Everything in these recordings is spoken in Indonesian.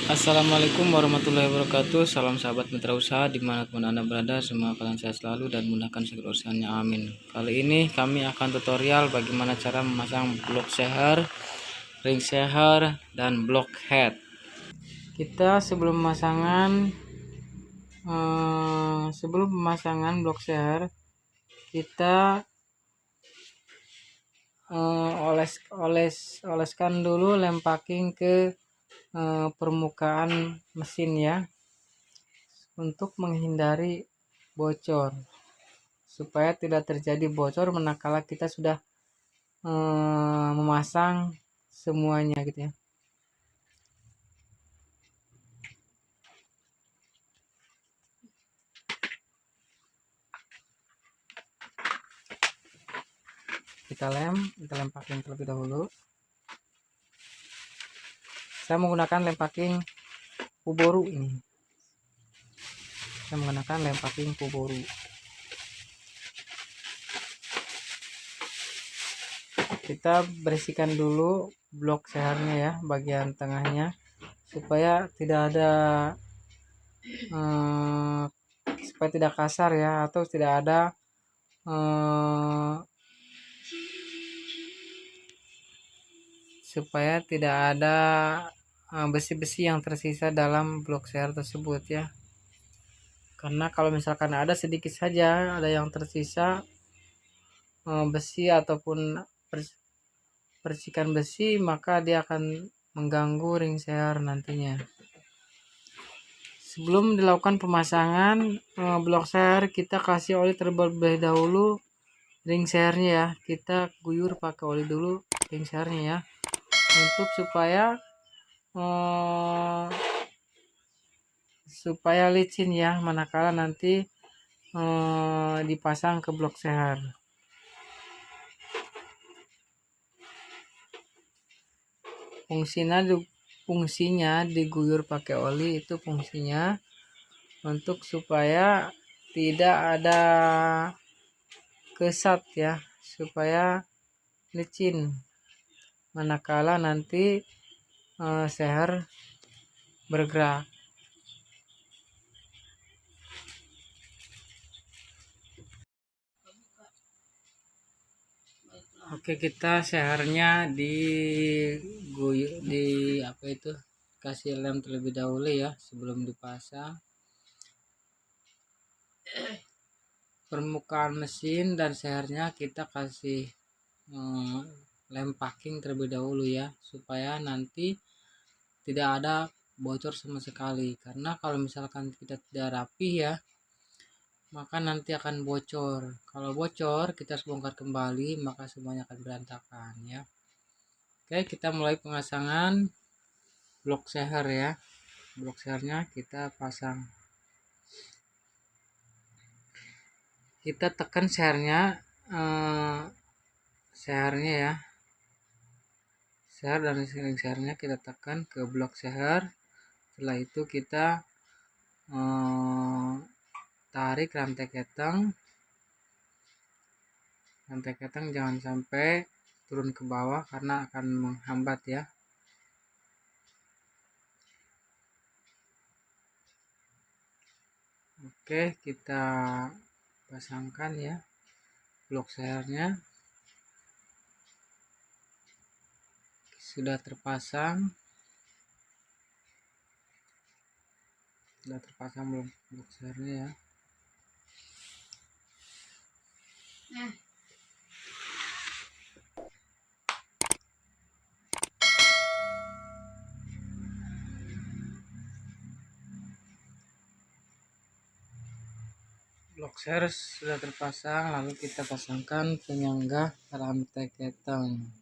Assalamualaikum warahmatullahi wabarakatuh. Salam sahabat mitra usaha dimanapun anda berada, semoga kalian sehat selalu dan mudahkan segala urusannya, amin. Kali ini kami akan tutorial bagaimana cara memasang blok seher, ring seher, dan block head. Kita sebelum pemasangan blok seher, kita oleskan dulu lem packing ke permukaan mesin ya, untuk menghindari bocor, supaya tidak terjadi bocor manakala kita sudah memasang semuanya gitu ya. Kita lem packing terlebih dahulu. Saya menggunakan lem packing Puboru ini. Saya menggunakan lem packing Puboru. Kita bersihkan dulu blok sehernya ya, bagian tengahnya, supaya tidak ada supaya tidak kasar ya, atau tidak ada besi-besi yang tersisa dalam blok seher tersebut ya. Karena kalau misalkan ada sedikit saja ada yang tersisa besi ataupun percikan besi, maka dia akan mengganggu ring seher nantinya. Sebelum dilakukan pemasangan blok seher, kita kasih oli terlebih dahulu ring sehernya ya. Kita guyur pakai oli dulu ring sehernya ya, untuk supaya licin ya manakala nanti dipasang ke blok seher. Fungsinya diguyur pakai oli itu fungsinya untuk supaya tidak ada kesat ya, supaya licin manakala nanti seher bergerak. Oke, kita sehernya kasih lem terlebih dahulu ya sebelum dipasang. Permukaan mesin dan sehernya kita kasih lem packing terlebih dahulu ya, supaya nanti tidak ada bocor sama sekali. Karena kalau misalkan kita tidak rapi ya, maka nanti akan bocor. Kalau bocor kita harus bongkar kembali, maka semuanya akan berantakan ya. Oke, kita mulai pemasangan blok seher ya. Blok sehernya kita pasang. Kita tekan sehernya ya. Seher dan ring sehernya kita tekan ke blok seher. Setelah itu kita tarik rantai keteng jangan sampai turun ke bawah karena akan menghambat ya. Oke, kita pasangkan ya blok sehernya. Sudah terpasang belum blok sehernya ya. Blok seher sudah terpasang, lalu kita pasangkan penyangga rantai keteng.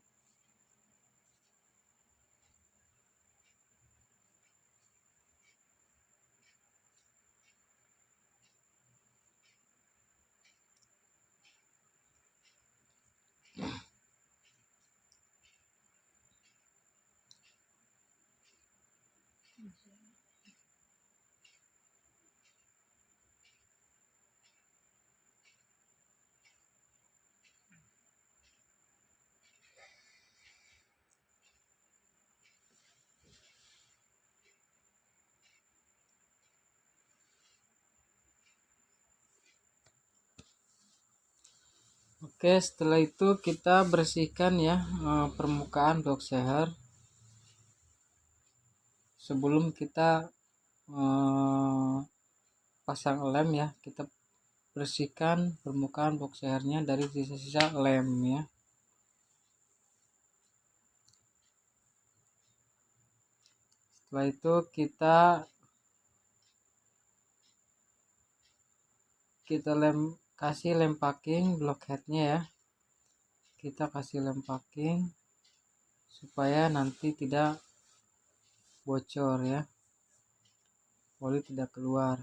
Oke, setelah itu kita bersihkan ya permukaan blok seher sebelum kita pasang lem ya. Kita bersihkan permukaan blok sehernya dari sisa-sisa lem ya. Setelah itu kita kasih lem packing block headnya ya. Kita kasih lem packing supaya nanti tidak bocor ya, oli tidak keluar.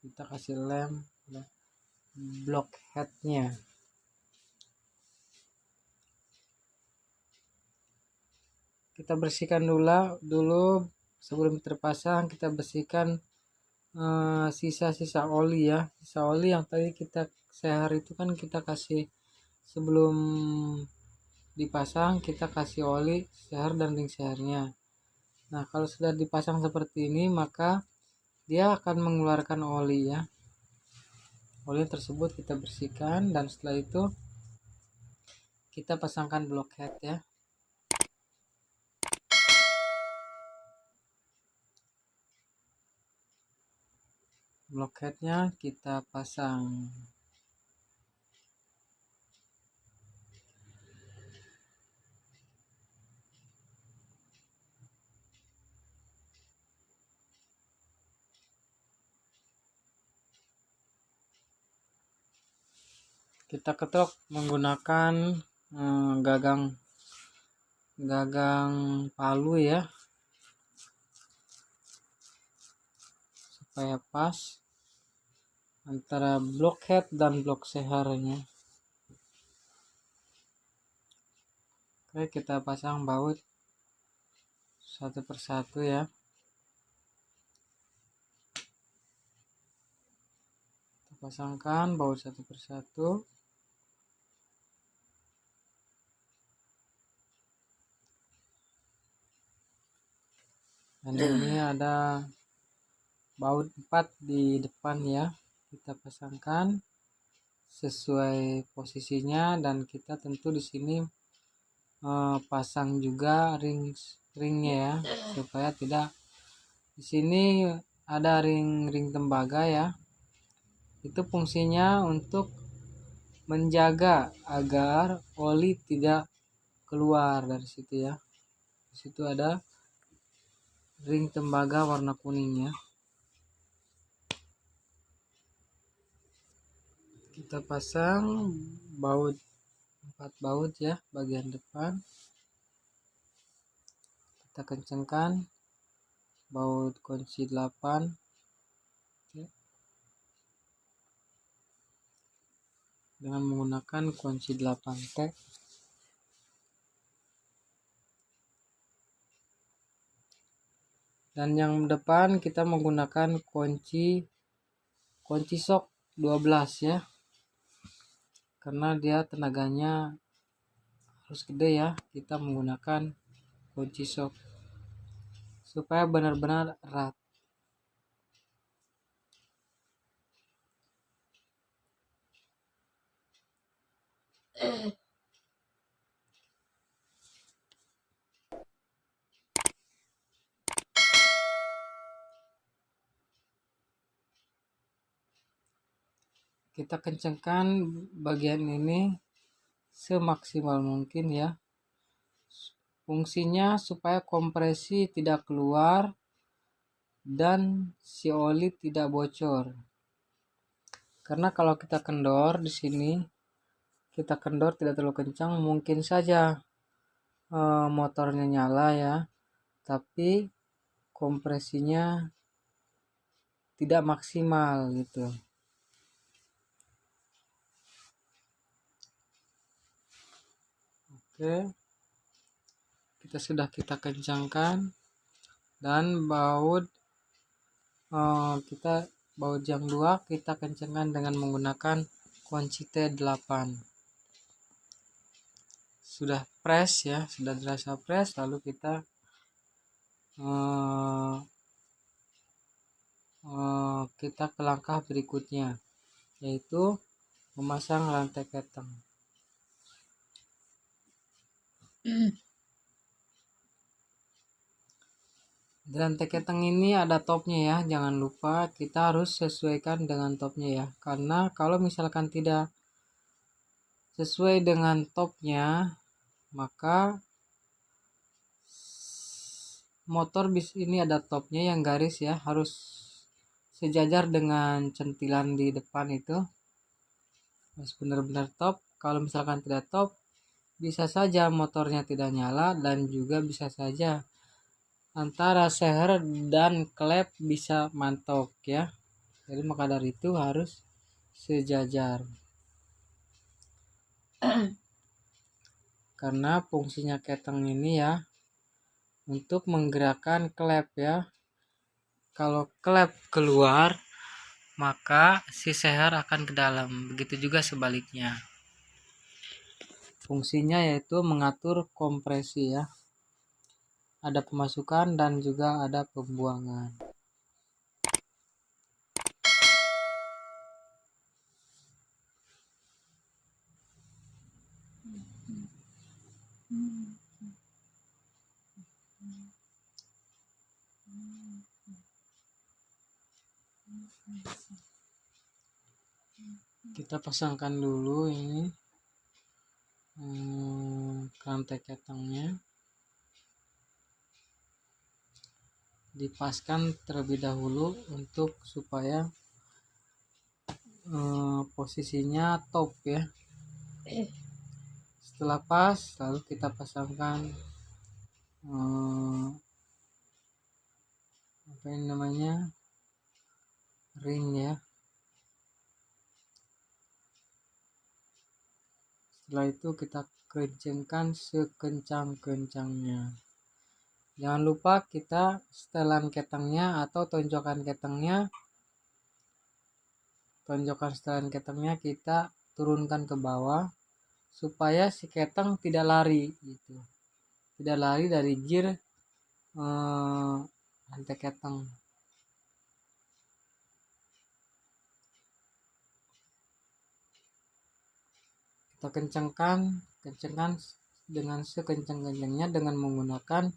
Kita kasih lem block headnya. Kita bersihkan dulu sebelum terpasang. Kita bersihkan sisa-sisa oli ya. Sisa oli yang tadi kita seher itu kan kita kasih sebelum dipasang, kita kasih oli seher dan ring sehernya. Nah, kalau sudah dipasang seperti ini, maka dia akan mengeluarkan oli ya. Oli tersebut kita bersihkan dan setelah itu kita pasangkan block head ya. Block headnya kita pasang. Kita ketok menggunakan gagang palu ya, supaya pas antara block head dan block sehernya. Oke, kita pasang baut satu persatu ya. Kita pasangkan baut satu persatu. Dan ini ada baut 4 di depan ya. Kita pasangkan sesuai posisinya dan kita tentu di sini pasang juga ringnya ya, supaya tidak. Di sini ada ring tembaga ya. Itu fungsinya untuk menjaga agar oli tidak keluar dari situ ya. Di situ ada ring tembaga warna kuning ya. Kita pasang baut 4 baut ya, bagian depan. Kita kencangkan baut kunci 8 ya, dengan menggunakan kunci 8T. Dan yang depan kita menggunakan kunci shock 12 ya, karena dia tenaganya harus gede ya. Kita menggunakan kunci shock supaya benar-benar erat. Kita kencangkan bagian ini semaksimal mungkin ya. Fungsinya supaya kompresi tidak keluar dan si oli tidak bocor. Karena kalau kita kendor di sini, kita kendor tidak terlalu kencang, mungkin saja motornya nyala ya, tapi kompresinya tidak maksimal gitu. Oke, kita kencangkan dan baut yang 2 kita kencangkan dengan menggunakan kunci T8. Sudah press ya, sudah terasa press, lalu kita ke langkah berikutnya, yaitu memasang rantai keteng. Di rantai keteng ini ada topnya ya, jangan lupa kita harus sesuaikan dengan topnya ya, karena kalau misalkan tidak sesuai dengan topnya, maka motor bis ini ada topnya yang garis ya, harus sejajar dengan centilan di depan itu, harus benar-benar top. Kalau misalkan tidak top, bisa saja motornya tidak nyala, dan juga bisa saja antara seher dan klep bisa mantok ya. Jadi maka dari itu harus sejajar. Karena fungsinya keteng ini ya untuk menggerakkan klep ya. Kalau klep keluar, maka si seher akan ke dalam. Begitu juga sebaliknya. Fungsinya yaitu mengatur kompresi ya. Ada pemasukan dan juga ada pembuangan. Kita pasangkan dulu ini rantai ketengnya, dipaskan terlebih dahulu untuk supaya posisinya top ya. Setelah pas, lalu kita pasangkan apa ini namanya, ring ya. Setelah itu kita kencangkan sekencang-kencangnya. Jangan lupa kita setelan ketengnya atau tonjokan ketengnya kita turunkan ke bawah supaya si keteng tidak lari gitu. Tidak lari dari gear rantai keteng. Kita kencangkan dengan sekencang-kencangnya dengan menggunakan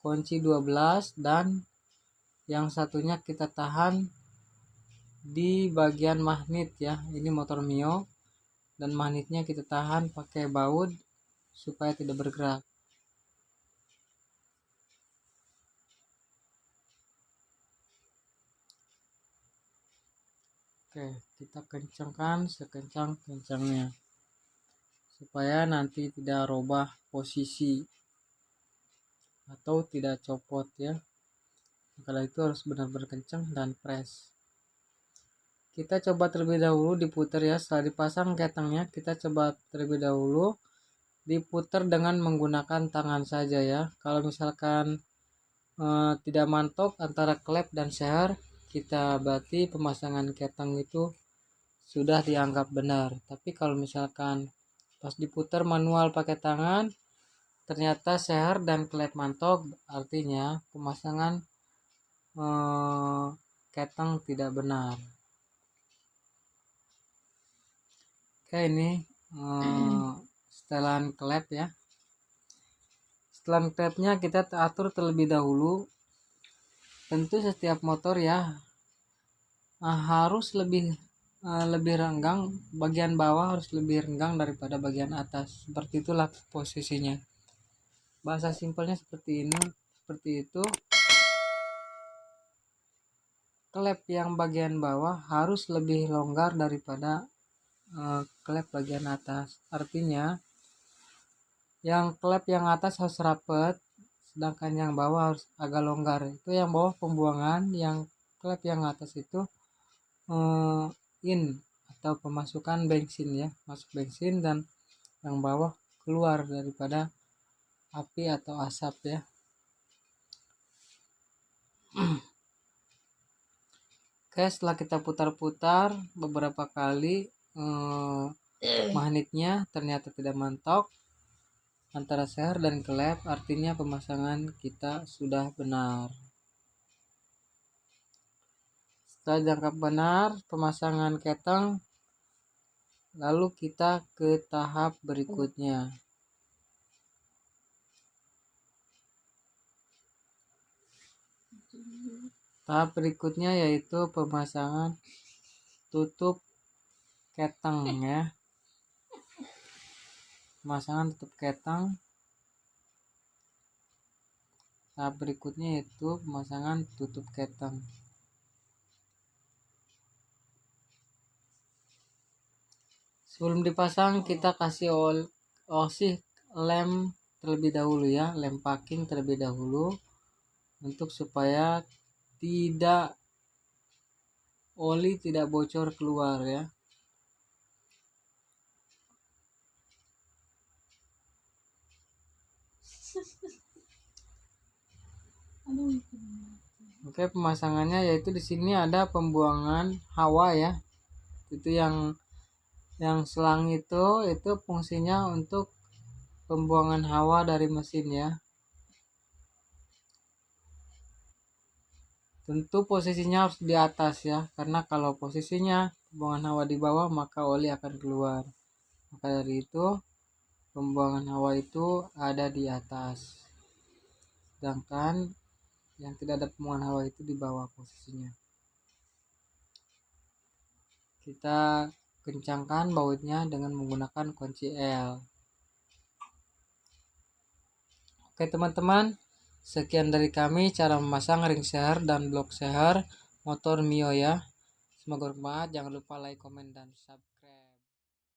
kunci 12, dan yang satunya kita tahan di bagian magnet ya. Ini motor Mio, dan magnetnya kita tahan pakai baut supaya tidak bergerak. Oke, kita kencangkan sekencang-kencangnya supaya nanti tidak robah posisi atau tidak copot ya. Kalau itu harus benar-benar kencang dan press. Kita coba terlebih dahulu diputar ya. Setelah dipasang ketengnya, kita coba terlebih dahulu diputar dengan menggunakan tangan saja ya. Kalau misalkan tidak mantok antara klep dan seher, kita berarti pemasangan keteng itu sudah dianggap benar. Tapi kalau misalkan pas diputar manual pakai tangan ternyata seher dan klep mantok, artinya pemasangan keteng tidak benar. Oke, ini setelan klep ya. Setelan klepnya kita atur terlebih dahulu. Tentu setiap motor ya harus lebih renggang, bagian bawah harus lebih renggang daripada bagian atas. Seperti itulah posisinya. Bahasa simpelnya seperti itu. Klep yang bagian bawah harus lebih longgar daripada klep bagian atas. Artinya yang klep yang atas harus rapet, sedangkan yang bawah harus agak longgar. Itu yang bawah pembuangan, yang klep yang atas itu in atau pemasukan bensin ya, masuk bensin, dan yang bawah keluar daripada api atau asap ya. Oke, setelah kita putar-putar beberapa kali, magnetnya ternyata tidak mentok antara seher dan klep, artinya pemasangan kita sudah benar. Setelah dianggap benar pemasangan keteng, lalu kita ke tahap berikutnya. Tahap berikutnya yaitu pemasangan tutup keteng ya. Pemasangan tutup keteng. Tahap berikutnya yaitu pemasangan tutup keteng. Sebelum dipasang kita kasih lem terlebih dahulu ya, lem packing terlebih dahulu untuk supaya oli tidak bocor keluar ya. Oke, pemasangannya yaitu di sini ada pembuangan hawa ya. Itu yang selang itu fungsinya untuk pembuangan hawa dari mesin ya. Tentu posisinya harus di atas ya, karena kalau posisinya pembuangan hawa di bawah maka oli akan keluar. Maka dari itu pembuangan hawa itu ada di atas, sedangkan yang tidak ada pembuangan hawa itu di bawah posisinya. Kita kencangkan bautnya dengan menggunakan kunci L. Oke teman-teman, sekian dari kami cara memasang ring seher dan blok seher motor Mio ya. Semoga bermanfaat. Jangan lupa like, komen, dan subscribe.